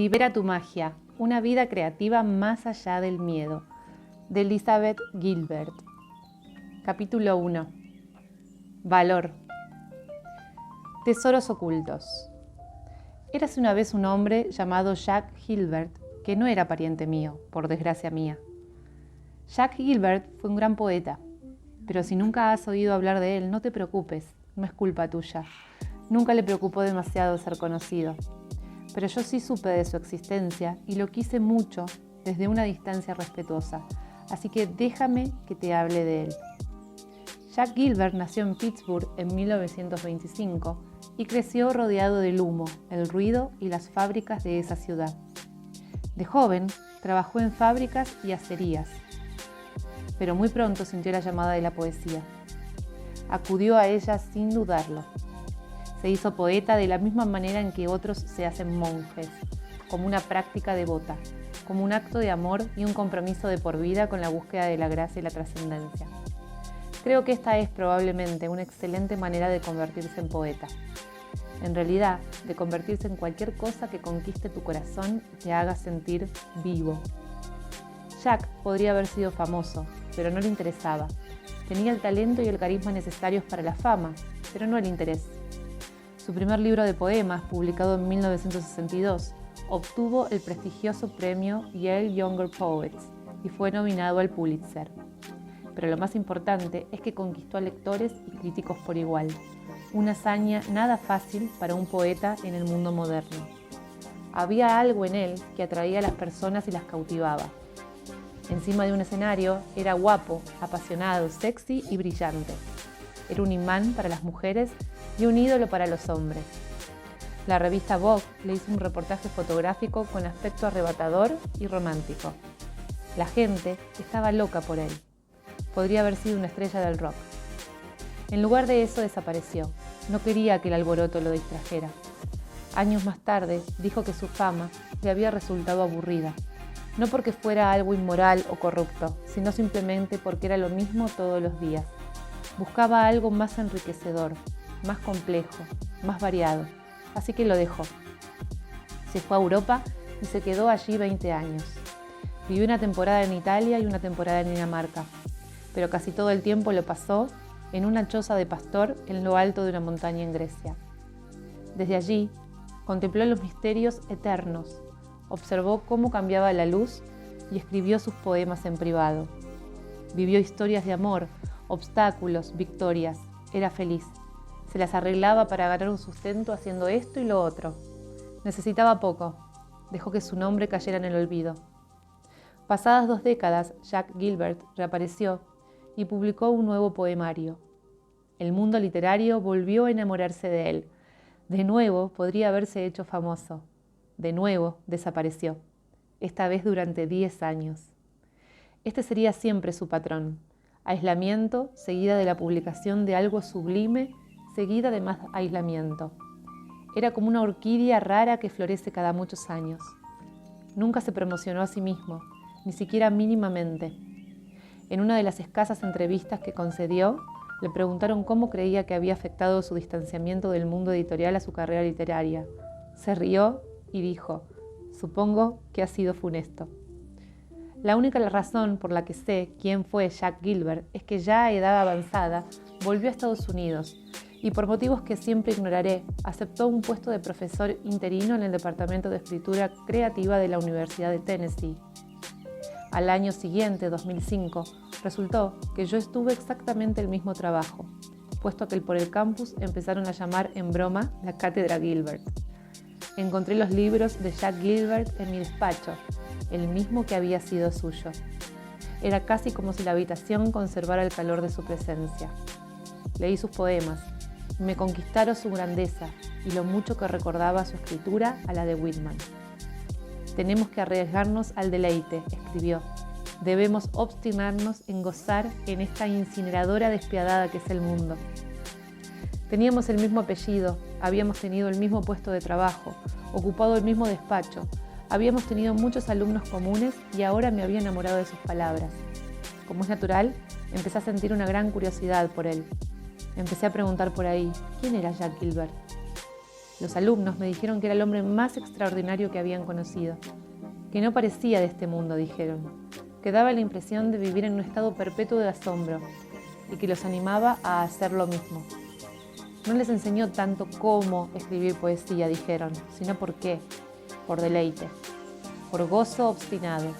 Libera tu magia, una vida creativa más allá del miedo, de Elizabeth Gilbert. Capítulo 1. Valor. Tesoros ocultos. Érase una vez un hombre llamado Jack Gilbert, que no era pariente mío, por desgracia mía. Jack Gilbert fue un gran poeta, pero si nunca has oído hablar de él, no te preocupes, no es culpa tuya. Nunca le preocupó demasiado ser conocido. Pero yo sí supe de su existencia y lo quise mucho desde una distancia respetuosa, así que déjame que te hable de él. Jack Gilbert nació en Pittsburgh en 1925 y creció rodeado del humo, el ruido y las fábricas de esa ciudad. De joven, trabajó en fábricas y acerías, pero muy pronto sintió la llamada de la poesía. Acudió a ella sin dudarlo. Se hizo poeta de la misma manera en que otros se hacen monjes, como una práctica devota, como un acto de amor y un compromiso de por vida con la búsqueda de la gracia y la trascendencia. Creo que esta es probablemente una excelente manera de convertirse en poeta. En realidad, de convertirse en cualquier cosa que conquiste tu corazón y te haga sentir vivo. Jack podría haber sido famoso, pero no le interesaba. Tenía el talento y el carisma necesarios para la fama, pero no el interés. Su primer libro de poemas, publicado en 1962, obtuvo el prestigioso premio Yale Younger Poets y fue nominado al Pulitzer. Pero lo más importante es que conquistó a lectores y críticos por igual, una hazaña nada fácil para un poeta en el mundo moderno. Había algo en él que atraía a las personas y las cautivaba. Encima de un escenario, era guapo, apasionado, sexy y brillante. Era un imán para las mujeres y un ídolo para los hombres. La revista Vogue le hizo un reportaje fotográfico con aspecto arrebatador y romántico. La gente estaba loca por él. Podría haber sido una estrella del rock. En lugar de eso desapareció. No quería que el alboroto lo distrajera. Años más tarde dijo que su fama le había resultado aburrida. No porque fuera algo inmoral o corrupto, sino simplemente porque era lo mismo todos los días. Buscaba algo más enriquecedor, más complejo, más variado, así que lo dejó. Se fue a Europa y se quedó allí 20 años. Vivió una temporada en Italia y una temporada en Dinamarca, pero casi todo el tiempo lo pasó en una choza de pastor en lo alto de una montaña en Grecia. Desde allí, contempló los misterios eternos, observó cómo cambiaba la luz y escribió sus poemas en privado. Vivió historias de amor, obstáculos, victorias. Era feliz. Se las arreglaba para ganar un sustento haciendo esto y lo otro. Necesitaba poco. Dejó que su nombre cayera en el olvido. Pasadas 2 décadas, Jack Gilbert reapareció y publicó un nuevo poemario. El mundo literario volvió a enamorarse de él. De nuevo podría haberse hecho famoso. De nuevo desapareció. Esta vez durante 10 años. Este sería siempre su patrón. Aislamiento, seguida de la publicación de algo sublime, seguida de más aislamiento. Era como una orquídea rara que florece cada muchos años. Nunca se promocionó a sí mismo, ni siquiera mínimamente. En una de las escasas entrevistas que concedió, le preguntaron cómo creía que había afectado su distanciamiento del mundo editorial a su carrera literaria. Se rió y dijo: «Supongo que ha sido funesto». La única razón por la que sé quién fue Jack Gilbert es que ya a edad avanzada volvió a Estados Unidos y por motivos que siempre ignoraré, aceptó un puesto de profesor interino en el Departamento de Escritura Creativa de la Universidad de Tennessee. Al año siguiente, 2005, resultó que yo estuve exactamente el mismo trabajo, puesto que por el campus empezaron a llamar en broma la Cátedra Gilbert. Encontré los libros de Jack Gilbert en mi despacho, el mismo que había sido suyo. Era casi como si la habitación conservara el calor de su presencia. Leí sus poemas y me conquistaron su grandeza y lo mucho que recordaba su escritura a la de Whitman. «Tenemos que arriesgarnos al deleite», escribió. «Debemos obstinarnos en gozar en esta incineradora despiadada que es el mundo». Teníamos el mismo apellido, habíamos tenido el mismo puesto de trabajo, ocupado el mismo despacho, habíamos tenido muchos alumnos comunes y ahora me había enamorado de sus palabras. Como es natural, empecé a sentir una gran curiosidad por él. Empecé a preguntar por ahí, ¿quién era Jack Gilbert? Los alumnos me dijeron que era el hombre más extraordinario que habían conocido, que no parecía de este mundo, dijeron, que daba la impresión de vivir en un estado perpetuo de asombro y que los animaba a hacer lo mismo. No les enseñó tanto cómo escribir poesía, dijeron, sino por qué, por deleite, por gozo obstinado.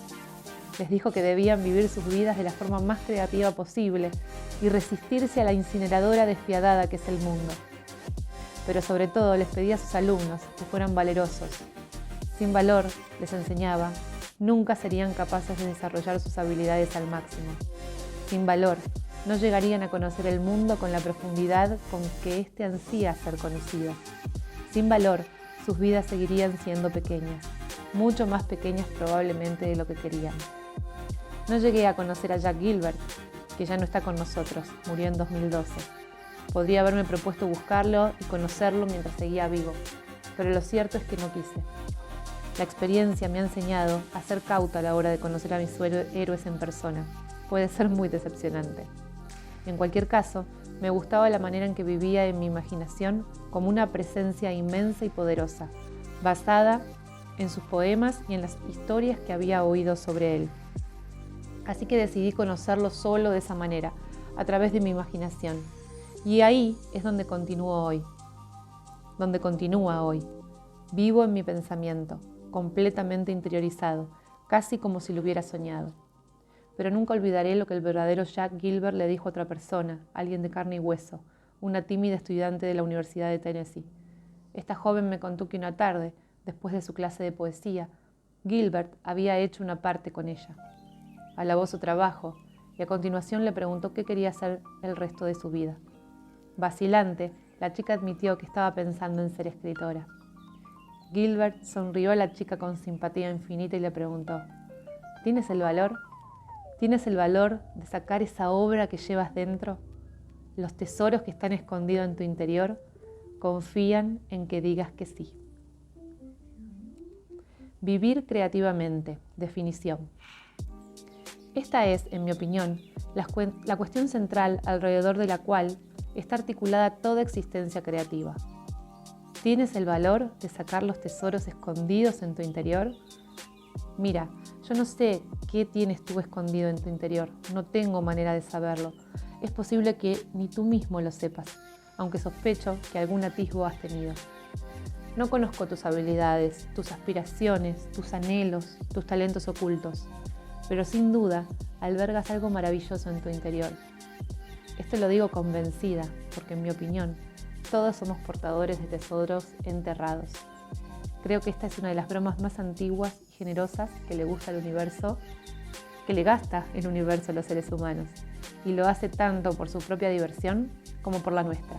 Les dijo que debían vivir sus vidas de la forma más creativa posible y resistirse a la incineradora despiadada que es el mundo. Pero sobre todo les pedía a sus alumnos que fueran valerosos. Sin valor, les enseñaba, nunca serían capaces de desarrollar sus habilidades al máximo. Sin valor, no llegarían a conocer el mundo con la profundidad con que éste ansía ser conocido. Sin valor, sus vidas seguirían siendo pequeñas, mucho más pequeñas probablemente de lo que querían. No llegué a conocer a Jack Gilbert, que ya no está con nosotros, murió en 2012. Podría haberme propuesto buscarlo y conocerlo mientras seguía vivo, pero lo cierto es que no quise. La experiencia me ha enseñado a ser cauta a la hora de conocer a mis héroes en persona. Puede ser muy decepcionante. En cualquier caso, me gustaba la manera en que vivía en mi imaginación como una presencia inmensa y poderosa, basada en sus poemas y en las historias que había oído sobre él. Así que decidí conocerlo solo de esa manera, a través de mi imaginación. Y ahí es donde continúa hoy. Vivo en mi pensamiento, completamente interiorizado, casi como si lo hubiera soñado. Pero nunca olvidaré lo que el verdadero Jack Gilbert le dijo a otra persona, alguien de carne y hueso, una tímida estudiante de la Universidad de Tennessee. Esta joven me contó que una tarde, después de su clase de poesía, Gilbert había hecho una parte con ella. Alabó su trabajo y a continuación le preguntó qué quería hacer el resto de su vida. Vacilante, la chica admitió que estaba pensando en ser escritora. Gilbert sonrió a la chica con simpatía infinita y le preguntó, ¿tienes el valor? ¿Tienes el valor de sacar esa obra que llevas dentro? Los tesoros que están escondidos en tu interior confían en que digas que sí. Vivir creativamente. Definición. Esta es, en mi opinión, la cuestión central alrededor de la cual está articulada toda existencia creativa. ¿Tienes el valor de sacar los tesoros escondidos en tu interior? Mira, yo no sé qué tienes tú escondido en tu interior, no tengo manera de saberlo. Es posible que ni tú mismo lo sepas, aunque sospecho que algún atisbo has tenido. No conozco tus habilidades, tus aspiraciones, tus anhelos, tus talentos ocultos, pero sin duda albergas algo maravilloso en tu interior. Esto lo digo convencida, porque en mi opinión, todos somos portadores de tesoros enterrados. Creo que esta es una de las bromas más antiguas y generosas que le gusta al universo, que le gasta el universo a los seres humanos, y lo hace tanto por su propia diversión como por la nuestra.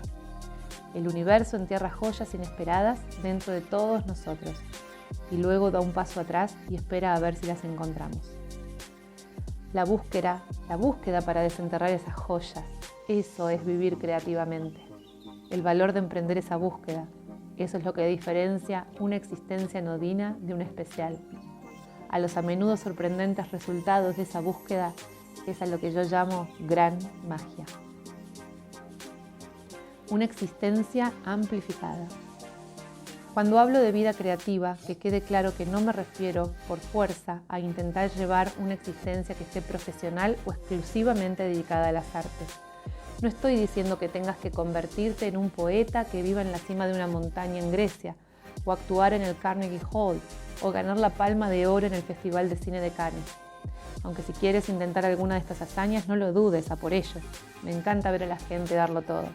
El universo entierra joyas inesperadas dentro de todos nosotros, y luego da un paso atrás y espera a ver si las encontramos. La búsqueda para desenterrar esas joyas, eso es vivir creativamente. El valor de emprender esa búsqueda, eso es lo que diferencia una existencia anodina de una especial. A los a menudo sorprendentes resultados de esa búsqueda es a lo que yo llamo gran magia. Una existencia amplificada. Cuando hablo de vida creativa, que quede claro que no me refiero por fuerza a intentar llevar una existencia que esté profesional o exclusivamente dedicada a las artes. No estoy diciendo que tengas que convertirte en un poeta que viva en la cima de una montaña en Grecia, o actuar en el Carnegie Hall, o ganar la Palma de Oro en el Festival de Cine de Cannes. Aunque si quieres intentar alguna de estas hazañas, no lo dudes, a por ello. Me encanta ver a la gente darlo todo.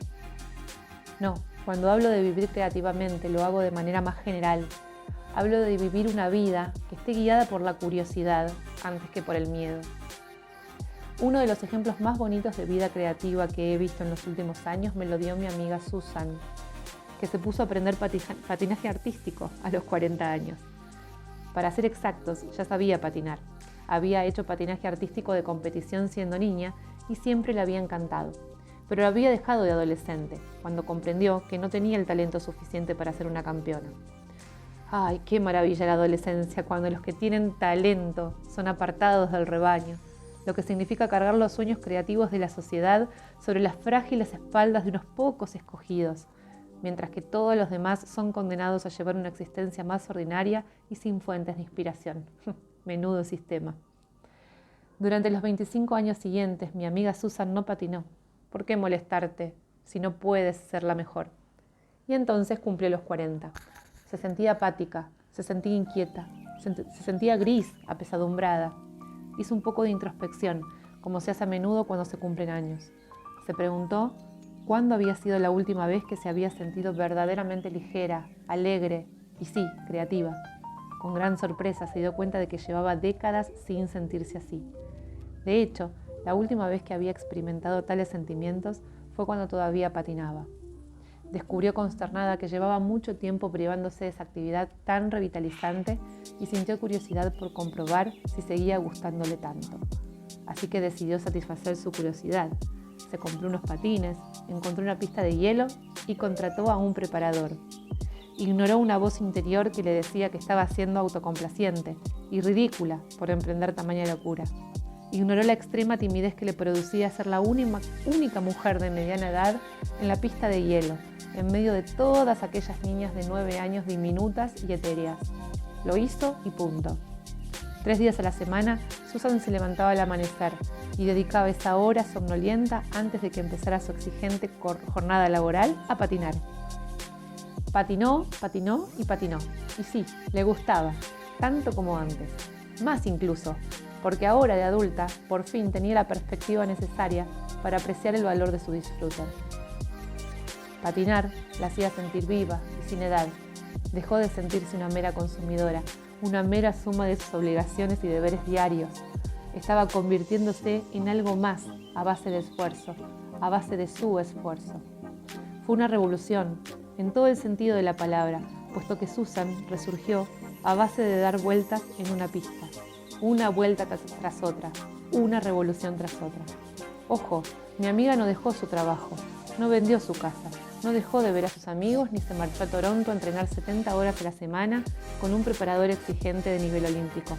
No, cuando hablo de vivir creativamente, lo hago de manera más general. Hablo de vivir una vida que esté guiada por la curiosidad antes que por el miedo. Uno de los ejemplos más bonitos de vida creativa que he visto en los últimos años me lo dio mi amiga Susan, que se puso a aprender patinaje artístico a los 40 años. Para ser exactos, ya sabía patinar. Había hecho patinaje artístico de competición siendo niña y siempre le había encantado. Pero lo había dejado de adolescente, cuando comprendió que no tenía el talento suficiente para ser una campeona. ¡Ay, qué maravilla la adolescencia, cuando los que tienen talento son apartados del rebaño! Lo que significa cargar los sueños creativos de la sociedad sobre las frágiles espaldas de unos pocos escogidos, mientras que todos los demás son condenados a llevar una existencia más ordinaria y sin fuentes de inspiración. Menudo sistema. Durante los 25 años siguientes, mi amiga Susan no patinó. ¿Por qué molestarte si no puedes ser la mejor? Y entonces cumplió los 40. Se sentía apática, se sentía inquieta, se sentía gris, apesadumbrada. Hizo un poco de introspección, como se hace a menudo cuando se cumplen años. Se preguntó cuándo había sido la última vez que se había sentido verdaderamente ligera, alegre y sí, creativa. Con gran sorpresa se dio cuenta de que llevaba décadas sin sentirse así. De hecho, la última vez que había experimentado tales sentimientos fue cuando todavía patinaba. Descubrió consternada que llevaba mucho tiempo privándose de esa actividad tan revitalizante y sintió curiosidad por comprobar si seguía gustándole tanto. Así que decidió satisfacer su curiosidad. Se compró unos patines, encontró una pista de hielo y contrató a un preparador. Ignoró una voz interior que le decía que estaba siendo autocomplaciente y ridícula por emprender tamaña locura. Ignoró la extrema timidez que le producía ser la única mujer de mediana edad en la pista de hielo, en medio de todas aquellas niñas de 9 años diminutas y etéreas. Lo hizo y punto. 3 días a la semana, Susan se levantaba al amanecer y dedicaba esa hora somnolienta antes de que empezara su exigente jornada laboral a patinar. Patinó, patinó y patinó. Y sí, le gustaba, tanto como antes. Más incluso, porque ahora de adulta, por fin tenía la perspectiva necesaria para apreciar el valor de su disfrute. Patinar la hacía sentir viva y sin edad. Dejó de sentirse una mera consumidora, una mera suma de sus obligaciones y deberes diarios. Estaba convirtiéndose en algo más a base de esfuerzo, a base de su esfuerzo. Fue una revolución, en todo el sentido de la palabra, puesto que Susan resurgió a base de dar vueltas en una pista. Una vuelta tras otra, una revolución tras otra. Ojo, mi amiga no dejó su trabajo, no vendió su casa, no dejó de ver a sus amigos ni se marchó a Toronto a entrenar 70 horas a la semana con un preparador exigente de nivel olímpico.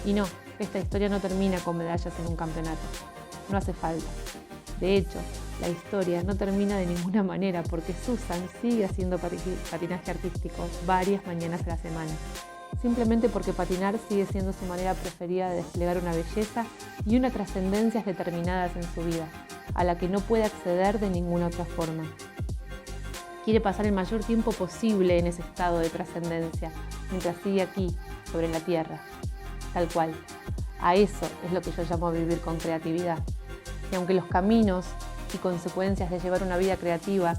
Y no, esta historia no termina con medallas en un campeonato. No hace falta. De hecho, la historia no termina de ninguna manera porque Susan sigue haciendo patinaje artístico varias mañanas a la semana. Simplemente porque patinar sigue siendo su manera preferida de desplegar una belleza y una trascendencia determinadas en su vida, a la que no puede acceder de ninguna otra forma. Quiere pasar el mayor tiempo posible en ese estado de trascendencia, mientras sigue aquí, sobre la tierra, tal cual. A eso es lo que yo llamo vivir con creatividad. Y aunque los caminos y consecuencias de llevar una vida creativa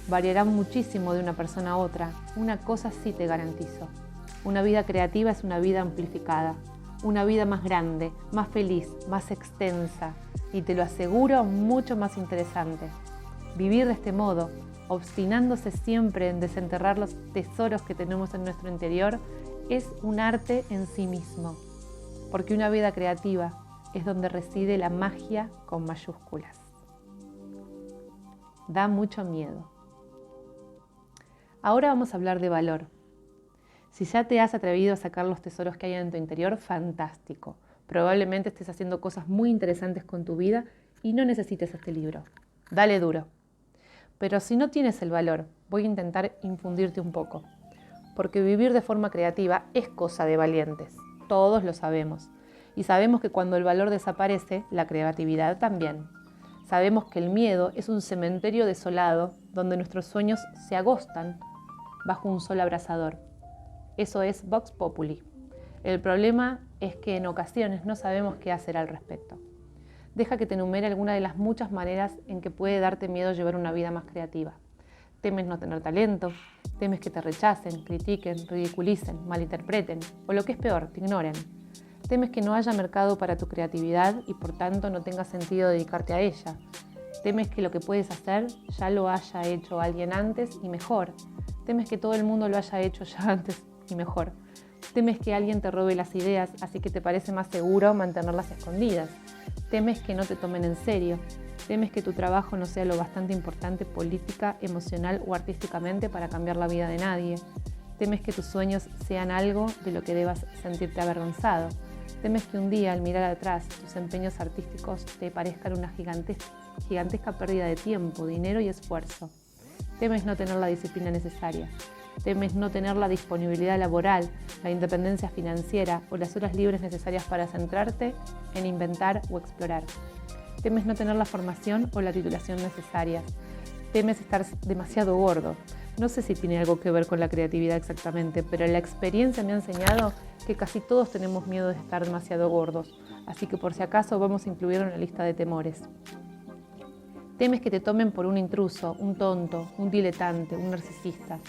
variarán muchísimo de una persona a otra, una cosa sí te garantizo. Una vida creativa es una vida amplificada, una vida más grande, más feliz, más extensa y te lo aseguro, mucho más interesante. Vivir de este modo, obstinándose siempre en desenterrar los tesoros que tenemos en nuestro interior, es un arte en sí mismo, porque una vida creativa es donde reside la magia con mayúsculas. Da mucho miedo. Ahora vamos a hablar de valor. Si ya te has atrevido a sacar los tesoros que hay en tu interior, fantástico. Probablemente estés haciendo cosas muy interesantes con tu vida y no necesites este libro. Dale duro. Pero si no tienes el valor, voy a intentar infundirte un poco. Porque vivir de forma creativa es cosa de valientes. Todos lo sabemos. Y sabemos que cuando el valor desaparece, la creatividad también. Sabemos que el miedo es un cementerio desolado donde nuestros sueños se agostan bajo un sol abrasador. Eso es Vox Populi. El problema es que en ocasiones no sabemos qué hacer al respecto. Deja que te enumere alguna de las muchas maneras en que puede darte miedo llevar una vida más creativa. Temes no tener talento, temes que te rechacen, critiquen, ridiculicen, malinterpreten o lo que es peor, te ignoren. Temes que no haya mercado para tu creatividad y por tanto no tenga sentido dedicarte a ella. Temes que lo que puedes hacer ya lo haya hecho alguien antes y mejor. Temes que todo el mundo lo haya hecho ya antes y mejor. Temes que alguien te robe las ideas, así que te parece más seguro mantenerlas escondidas. Temes que no te tomen en serio. Temes que tu trabajo no sea lo bastante importante política, emocional o artísticamente para cambiar la vida de nadie. Temes que tus sueños sean algo de lo que debas sentirte avergonzado. Temes que un día, al mirar atrás, tus empeños artísticos te parezcan una gigantesca pérdida de tiempo, dinero y esfuerzo. Temes no tener la disciplina necesaria. Temes no tener la disponibilidad laboral, la independencia financiera o las horas libres necesarias para centrarte en inventar o explorar. Temes no tener la formación o la titulación necesarias. Temes estar demasiado gordo. No sé si tiene algo que ver con la creatividad exactamente, pero la experiencia me ha enseñado que casi todos tenemos miedo de estar demasiado gordos, así que por si acaso vamos a incluirlo en la lista de temores. Temes que te tomen por un intruso, un tonto, un diletante, un narcisista.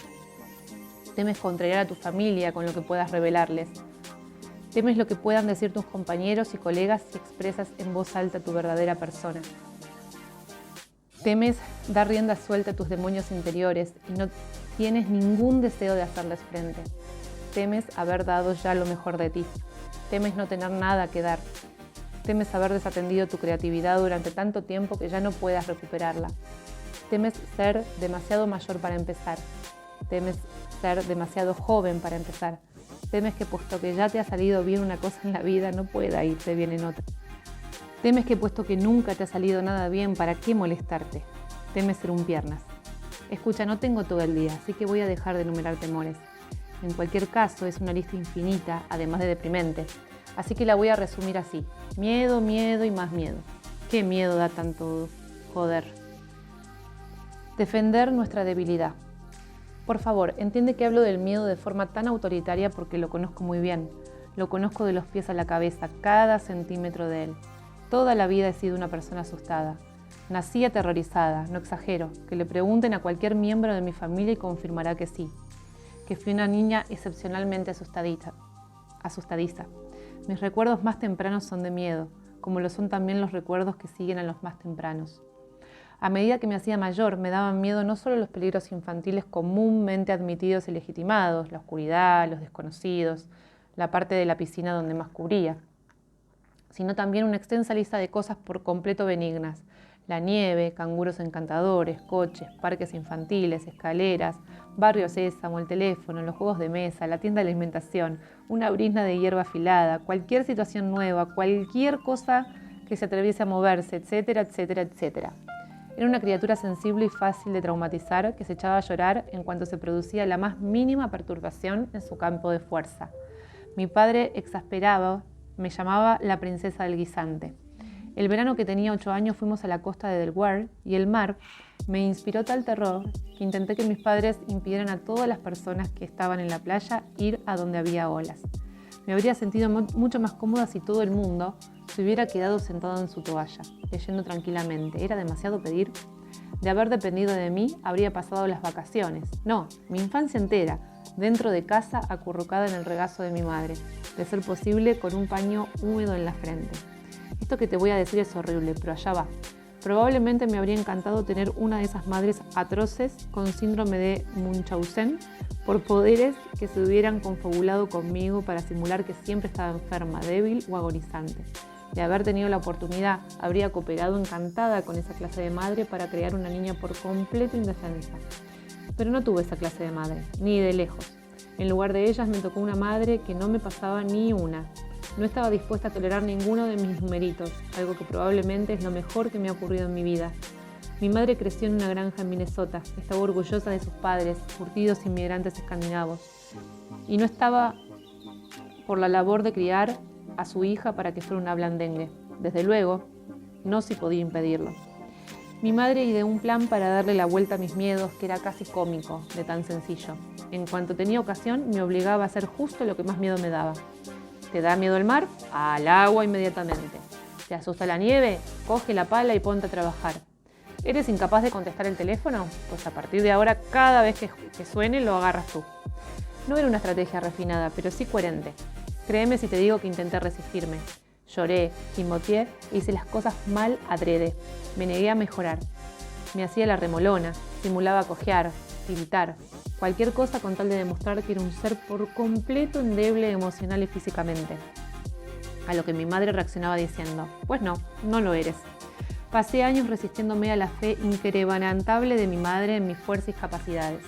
Temes contrariar a tu familia con lo que puedas revelarles. Temes lo que puedan decir tus compañeros y colegas si expresas en voz alta tu verdadera persona. Temes dar rienda suelta a tus demonios interiores y no tienes ningún deseo de hacerles frente. Temes haber dado ya lo mejor de ti. Temes no tener nada que dar. Temes haber desatendido tu creatividad durante tanto tiempo que ya no puedas recuperarla. Temes ser demasiado mayor para empezar. Temes ser demasiado joven para empezar. Temes que puesto que ya te ha salido bien una cosa en la vida, no pueda irte bien en otra. Temes que puesto que nunca te ha salido nada bien, ¿para qué molestarte? Temes ser un piernas. Escucha, no tengo todo el día, así que voy a dejar de enumerar temores. En cualquier caso, es una lista infinita, además de deprimente. Así que la voy a resumir así. Miedo, miedo y más miedo. ¿Qué miedo da tanto joder? Defender nuestra debilidad. Por favor, entiende que hablo del miedo de forma tan autoritaria porque lo conozco muy bien. Lo conozco de los pies a la cabeza, cada centímetro de él. Toda la vida he sido una persona asustada. Nací aterrorizada, no exagero. Que le pregunten a cualquier miembro de mi familia y confirmará que sí. Que fui una niña excepcionalmente asustadiza. Mis recuerdos más tempranos son de miedo, como lo son también los recuerdos que siguen a los más tempranos. A medida que me hacía mayor, me daban miedo no solo los peligros infantiles comúnmente admitidos y legitimados, la oscuridad, los desconocidos, la parte de la piscina donde más cubría, sino también una extensa lista de cosas por completo benignas. La nieve, canguros encantadores, coches, parques infantiles, escaleras, barrio Sésamo, el teléfono, los juegos de mesa, la tienda de alimentación, una brizna de hierba afilada, cualquier situación nueva, cualquier cosa que se atreviese a moverse, etcétera, etcétera, etcétera. Era una criatura sensible y fácil de traumatizar que se echaba a llorar en cuanto se producía la más mínima perturbación en su campo de fuerza. Mi padre, exasperado, me llamaba la princesa del guisante. El verano que tenía 8 años fuimos a la costa de Delaware y el mar me inspiró tal terror que intenté que mis padres impidieran a todas las personas que estaban en la playa ir a donde había olas. Me habría sentido mucho más cómoda si todo el mundo se hubiera quedado sentado en su toalla, leyendo tranquilamente. ¿Era demasiado pedir? De haber dependido de mí, habría pasado las vacaciones. No, mi infancia entera, dentro de casa, acurrucada en el regazo de mi madre, de ser posible con un paño húmedo en la frente. Esto que te voy a decir es horrible, pero allá va. Probablemente me habría encantado tener una de esas madres atroces con síndrome de Munchausen por poderes que se hubieran confabulado conmigo para simular que siempre estaba enferma, débil o agonizante. De haber tenido la oportunidad, habría cooperado encantada con esa clase de madre para crear una niña por completo indefensa. Pero no tuve esa clase de madre, ni de lejos. En lugar de ellas me tocó una madre que no me pasaba ni una. No estaba dispuesta a tolerar ninguno de mis numeritos, algo que probablemente es lo mejor que me ha ocurrido en mi vida. Mi madre creció en una granja en Minnesota, estaba orgullosa de sus padres, curtidos inmigrantes escandinavos, y no estaba por la labor de criar a su hija para que fuera una blandengue. Desde luego, no si podía impedirlo. Mi madre ideó un plan para darle la vuelta a mis miedos, que era casi cómico, de tan sencillo. En cuanto tenía ocasión, me obligaba a hacer justo lo que más miedo me daba. ¿Te da miedo el mar? Al agua inmediatamente. ¿Te asusta la nieve? Coge la pala y ponte a trabajar. ¿Eres incapaz de contestar el teléfono? Pues a partir de ahora, cada vez que suene, lo agarras tú. No era una estrategia refinada, pero sí coherente. Créeme si te digo que intenté resistirme. Lloré, gimoteé e hice las cosas mal adrede. Me negué a mejorar. Me hacía la remolona, simulaba cojear, tiritar. Cualquier cosa con tal de demostrar que era un ser por completo endeble emocional y físicamente. A lo que mi madre reaccionaba diciendo, pues no, no lo eres. Pasé años resistiéndome a la fe inquebrantable de mi madre en mis fuerzas y capacidades.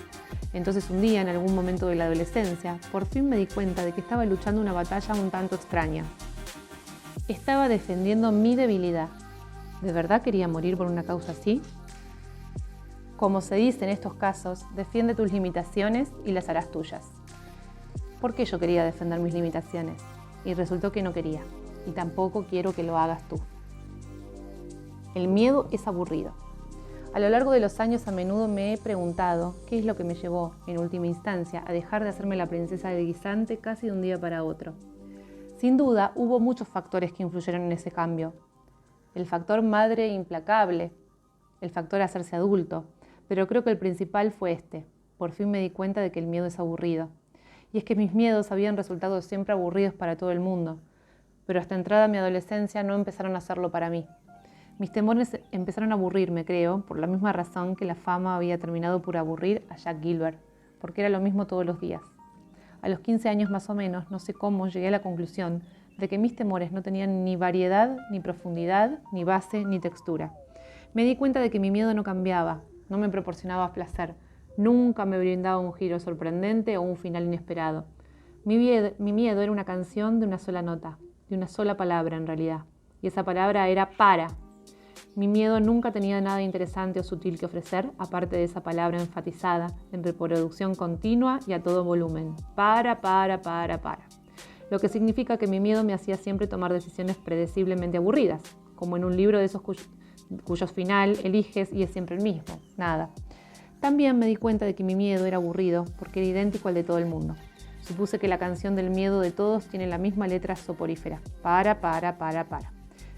Entonces un día, en algún momento de la adolescencia, por fin me di cuenta de que estaba luchando una batalla un tanto extraña. Estaba defendiendo mi debilidad. ¿De verdad quería morir por una causa así? Como se dice en estos casos, defiende tus limitaciones y las harás tuyas. ¿Por qué yo quería defender mis limitaciones? Y resultó que no quería. Y tampoco quiero que lo hagas tú. El miedo es aburrido. A lo largo de los años a menudo me he preguntado qué es lo que me llevó, en última instancia, a dejar de hacerme la princesa de guisante casi de un día para otro. Sin duda, hubo muchos factores que influyeron en ese cambio. El factor madre implacable, el factor hacerse adulto, pero creo que el principal fue este. Por fin me di cuenta de que el miedo es aburrido. Y es que mis miedos habían resultado siempre aburridos para todo el mundo, pero hasta entrada mi adolescencia no empezaron a hacerlo para mí. Mis temores empezaron a aburrirme, creo, por la misma razón que la fama había terminado por aburrir a Jack Gilbert, porque era lo mismo todos los días. A los 15 años más o menos, no sé cómo, llegué a la conclusión de que mis temores no tenían ni variedad, ni profundidad, ni base, ni textura. Me di cuenta de que mi miedo no cambiaba, no me proporcionaba placer, nunca me brindaba un giro sorprendente o un final inesperado. Mi miedo era una canción de una sola nota, de una sola palabra en realidad, y esa palabra era para. Mi miedo nunca tenía nada interesante o sutil que ofrecer, aparte de esa palabra enfatizada, en reproducción continua y a todo volumen. Para. Lo que significa que mi miedo me hacía siempre tomar decisiones predeciblemente aburridas, como en un libro de esos cuyo final eliges y es siempre el mismo, nada. También me di cuenta de que mi miedo era aburrido porque era idéntico al de todo el mundo. Supuse que la canción del miedo de todos tiene la misma letra soporífera. Para.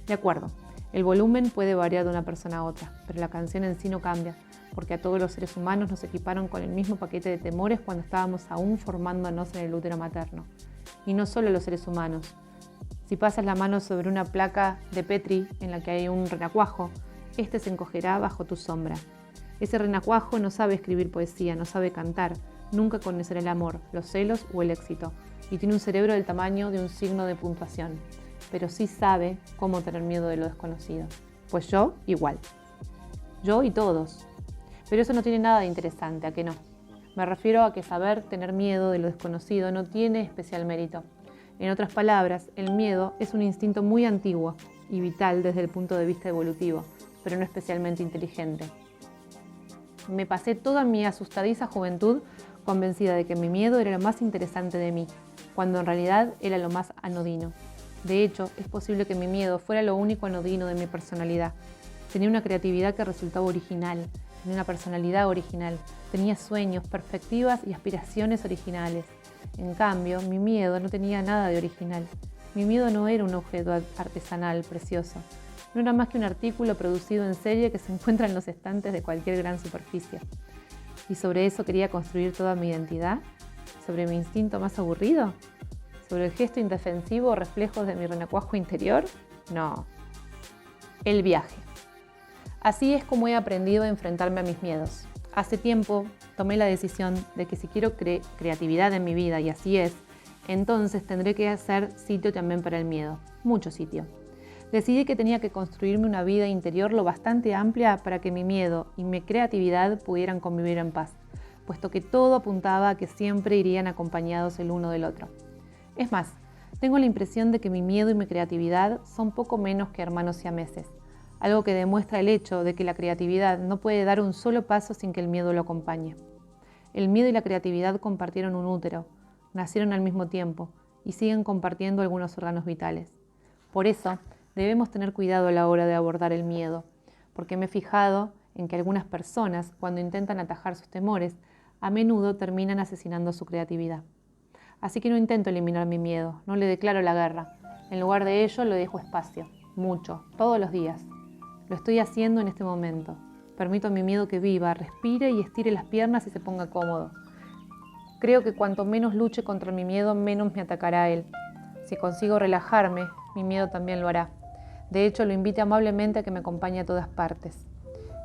De acuerdo. El volumen puede variar de una persona a otra, pero la canción en sí no cambia, porque a todos los seres humanos nos equiparon con el mismo paquete de temores cuando estábamos aún formándonos en el útero materno. Y no solo los seres humanos. Si pasas la mano sobre una placa de Petri en la que hay un renacuajo, este se encogerá bajo tu sombra. Ese renacuajo no sabe escribir poesía, no sabe cantar, nunca conocerá el amor, los celos o el éxito, y tiene un cerebro del tamaño de un signo de puntuación. Pero sí sabe cómo tener miedo de lo desconocido. Pues yo, igual. Yo y todos. Pero eso no tiene nada de interesante, ¿a qué no? Me refiero a que saber tener miedo de lo desconocido no tiene especial mérito. En otras palabras, el miedo es un instinto muy antiguo y vital desde el punto de vista evolutivo, pero no especialmente inteligente. Me pasé toda mi asustadiza juventud convencida de que mi miedo era lo más interesante de mí, cuando en realidad era lo más anodino. De hecho, es posible que mi miedo fuera lo único anodino de mi personalidad. Tenía una creatividad que resultaba original, tenía una personalidad original, tenía sueños, perspectivas y aspiraciones originales. En cambio, mi miedo no tenía nada de original. Mi miedo no era un objeto artesanal precioso. No era más que un artículo producido en serie que se encuentra en los estantes de cualquier gran superficie. ¿Y sobre eso quería construir toda mi identidad? ¿Sobre mi instinto más aburrido? ¿Sobre el gesto indefensivo o reflejos de mi renacuajo interior? No. El viaje. Así es como he aprendido a enfrentarme a mis miedos. Hace tiempo tomé la decisión de que si quiero creatividad en mi vida, y así es, entonces tendré que hacer sitio también para el miedo. Mucho sitio. Decidí que tenía que construirme una vida interior lo bastante amplia para que mi miedo y mi creatividad pudieran convivir en paz, puesto que todo apuntaba a que siempre irían acompañados el uno del otro. Es más, tengo la impresión de que mi miedo y mi creatividad son poco menos que hermanos siameses, algo que demuestra el hecho de que la creatividad no puede dar un solo paso sin que el miedo lo acompañe. El miedo y la creatividad compartieron un útero, nacieron al mismo tiempo y siguen compartiendo algunos órganos vitales. Por eso, debemos tener cuidado a la hora de abordar el miedo, porque me he fijado en que algunas personas, cuando intentan atajar sus temores, a menudo terminan asesinando su creatividad. Así que no intento eliminar mi miedo, no le declaro la guerra. En lugar de ello, le dejo espacio, mucho, todos los días. Lo estoy haciendo en este momento. Permito a mi miedo que viva, respire y estire las piernas y se ponga cómodo. Creo que cuanto menos luche contra mi miedo, menos me atacará él. Si consigo relajarme, mi miedo también lo hará. De hecho, lo invito amablemente a que me acompañe a todas partes.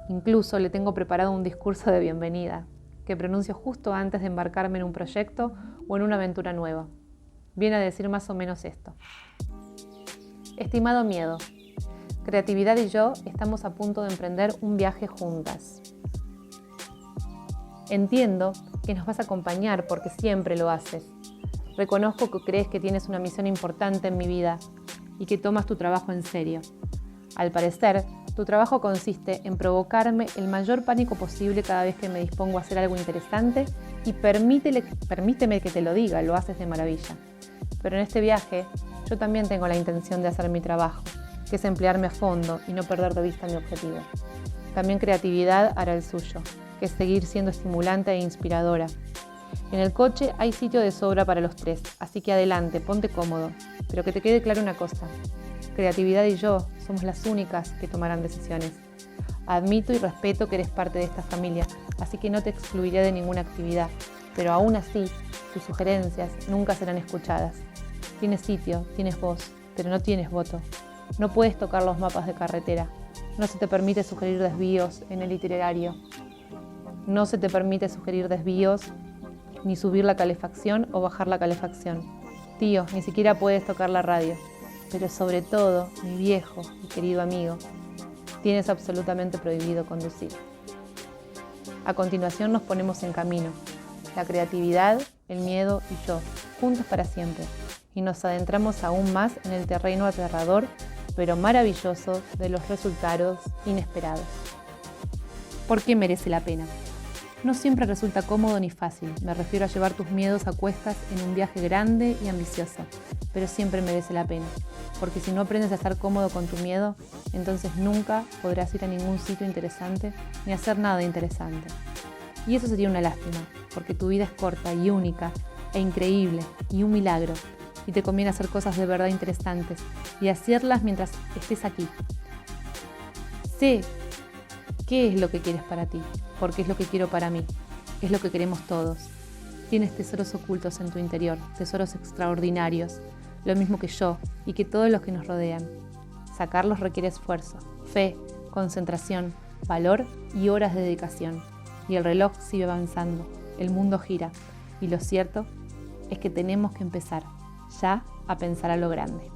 Incluso le tengo preparado un discurso de bienvenida, que pronuncio justo antes de embarcarme en un proyecto o en una aventura nueva. Viene a decir más o menos esto. Estimado miedo, creatividad y yo estamos a punto de emprender un viaje juntas. Entiendo que nos vas a acompañar porque siempre lo haces. Reconozco que crees que tienes una misión importante en mi vida y que tomas tu trabajo en serio. Al parecer, Tu trabajo consiste en provocarme el mayor pánico posible cada vez que me dispongo a hacer algo interesante y permíteme que te lo diga, lo haces de maravilla. Pero en este viaje yo también tengo la intención de hacer mi trabajo, que es emplearme a fondo y no perder de vista mi objetivo. También creatividad hará el suyo, que es seguir siendo estimulante e inspiradora. En el coche hay sitio de sobra para los tres, así que adelante, ponte cómodo. Pero que te quede claro una cosa, creatividad y yo somos las únicas que tomarán decisiones. Admito y respeto que eres parte de esta familia, así que no te excluiré de ninguna actividad, pero aún así, tus sugerencias nunca serán escuchadas. Tienes sitio, tienes voz, pero no tienes voto. No puedes tocar los mapas de carretera. No se te permite sugerir desvíos en el itinerario. No se te permite sugerir desvíos, ni subir la calefacción o bajar la calefacción. Tío, ni siquiera puedes tocar la radio. Pero sobre todo, mi viejo y querido amigo, tienes absolutamente prohibido conducir. A continuación nos ponemos en camino. La creatividad, el miedo y yo, juntos para siempre. Y nos adentramos aún más en el terreno aterrador, pero maravilloso de los resultados inesperados. ¿Por qué merece la pena? No siempre resulta cómodo ni fácil, me refiero a llevar tus miedos a cuestas en un viaje grande y ambicioso, pero siempre merece la pena, porque si no aprendes a estar cómodo con tu miedo, entonces nunca podrás ir a ningún sitio interesante ni hacer nada interesante. Y eso sería una lástima, porque tu vida es corta y única e increíble y un milagro, y te conviene hacer cosas de verdad interesantes y hacerlas mientras estés aquí. Sé qué es lo que quieres para ti, porque es lo que quiero para mí, es lo que queremos todos. Tienes tesoros ocultos en tu interior, tesoros extraordinarios, lo mismo que yo y que todos los que nos rodean. Sacarlos requiere esfuerzo, fe, concentración, valor y horas de dedicación. Y el reloj sigue avanzando, el mundo gira, y lo cierto es que tenemos que empezar ya a pensar a lo grande.